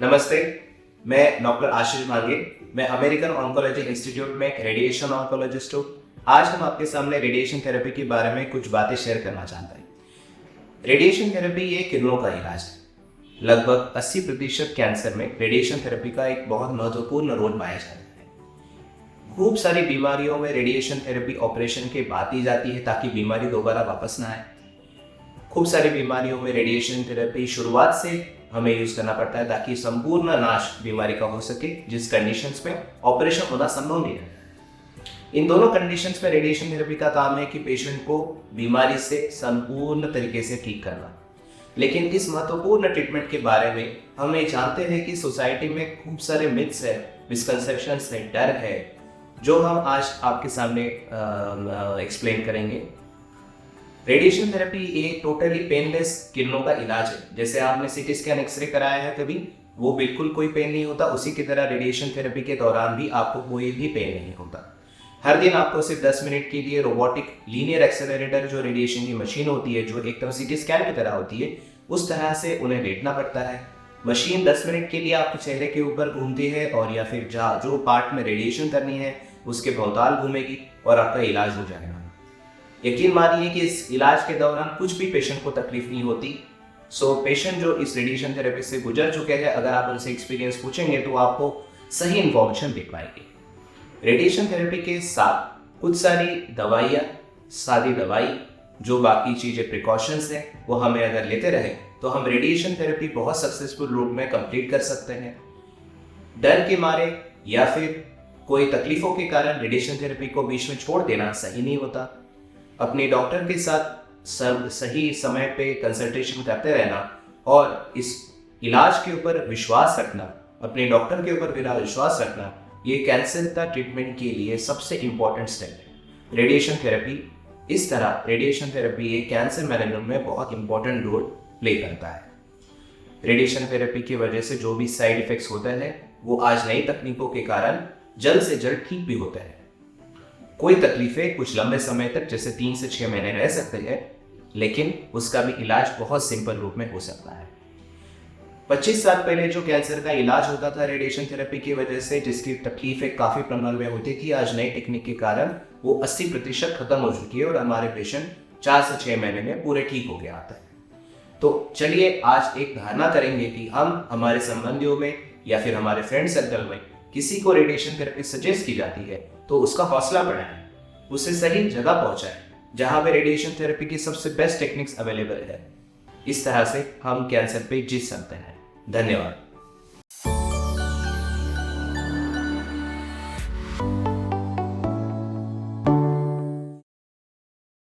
नमस्ते, मैं डॉक्टर आशीष भागे। मैं अमेरिकन ऑन्कोलॉजी इंस्टीट्यूट में एक रेडिएशन ऑन्कोलॉजिस्ट हूँ। आज हम आपके सामने रेडिएशन थेरेपी के बारे में कुछ बातें शेयर करना चाहते हैं। रेडिएशन थेरेपी ये किरणों का इलाज है। लगभग 80% कैंसर में रेडिएशन थेरेपी का एक बहुत महत्वपूर्ण रोल पाया जाता है। खूब सारी बीमारियों में रेडिएशन थेरेपी ऑपरेशन के बाद दी जाती है ताकि बीमारी दोबारा वापस ना आए। खूब सारी बीमारियों में रेडिएशन थेरेपी शुरुआत से हमें यूज करना पड़ता है ताकि संपूर्ण नाश बीमारी का हो सके, जिस कंडीशंस में ऑपरेशन होना संभव नहीं है। इन दोनों कंडीशंस में रेडिएशन थेरेपी का काम है कि पेशेंट को बीमारी से संपूर्ण तरीके से ठीक करना। लेकिन इस महत्वपूर्ण ट्रीटमेंट के बारे में हम ये जानते हैं कि सोसाइटी में खूब सारे मिथ्स है, मिसकंसेप्शंस है, डर है, जो हम आज आपके सामने एक्सप्लेन करेंगे। रेडिएशन थेरेपी एक टोटली पेनलेस किरणों का इलाज है। जैसे आपने सीटी स्कैन, एक्सरे कराया है कभी, वो बिल्कुल कोई पेन नहीं होता। उसी की तरह रेडिएशन थेरेपी के दौरान भी आपको कोई भी पेन नहीं होता। हर दिन आपको सिर्फ 10 मिनट के लिए रोबोटिक लीनियर एक्सेलरेटर, जो रेडिएशन की मशीन होती है, जो एकदम सीटी स्कैन की तरह होती है, उस तरह से उन्हें लेटना पड़ता है। मशीन 10 मिनट के लिए आपके चेहरे के ऊपर घूमती है और या फिर जो पार्ट में रेडिएशन करनी है उसके भौताल घूमेगी और आपका इलाज हो जाएगा। यकीन मानिए कि इस इलाज के दौरान कुछ भी पेशेंट को तकलीफ नहीं होती। सो पेशेंट जो इस रेडिएशन थेरेपी से गुजर चुके हैं, अगर आप उनसे एक्सपीरियंस पूछेंगे तो आपको सही इंफॉर्मेशन दे पाएंगे। रेडिएशन थेरेपी के साथ कुछ सारी दवाइयाँ, सादी दवाई, जो बाकी चीज़ें प्रिकॉशंस हैं, वो हमें अगर लेते रहे तो हम रेडिएशन थेरेपी बहुत सक्सेसफुल रूप में कंप्लीट कर सकते हैं। डर के मारे या फिर कोई तकलीफों के कारण रेडिएशन थेरेपी को बीच में छोड़ देना सही नहीं होता। अपने डॉक्टर के साथ सही समय पे कंसल्टेशन करते रहना और इस इलाज के ऊपर विश्वास रखना, अपने डॉक्टर के ऊपर मेरा विश्वास रखना, ये कैंसर का ट्रीटमेंट के लिए सबसे इम्पोर्टेंट स्टेप है। रेडिएशन थेरेपी ये कैंसर मैनेजमेंट में बहुत इंपॉर्टेंट रोल प्ले करता है। रेडिएशन थेरेपी की वजह से जो भी साइड इफेक्ट्स होते हैं वो आज नई तकनीकों के कारण जल्द से जल्द ठीक भी होते हैं। कोई तकलीफें कुछ लंबे समय तक, जैसे 3 से 6 महीने रह सकते हैं, लेकिन उसका भी इलाज बहुत सिंपल रूप में हो सकता है। 25 साल पहले जो कैंसर का इलाज होता था रेडिएशन थेरेपी की वजह से, जिसकी तकलीफें काफ़ी प्रमाण में होती थी, आज नई टेक्निक के कारण वो 80% खत्म हो चुकी है और हमारे पेशेंट 4 से 6 महीने में पूरे ठीक हो गया आता है। तो चलिए आज एक धारणा करेंगे कि हम हमारे संबंधियों में या फिर हमारे फ्रेंड सर्कल में किसी को रेडिएशन थेरेपी सजेस्ट की जाती है तो उसका हौसला बढ़ाएं, उसे सही जगह पहुंचाएं जहां पे रेडिएशन थेरेपी की सबसे बेस्ट टेक्निक्स अवेलेबल है। इस तरह से हम कैंसर पे जीत सकते हैं। धन्यवाद।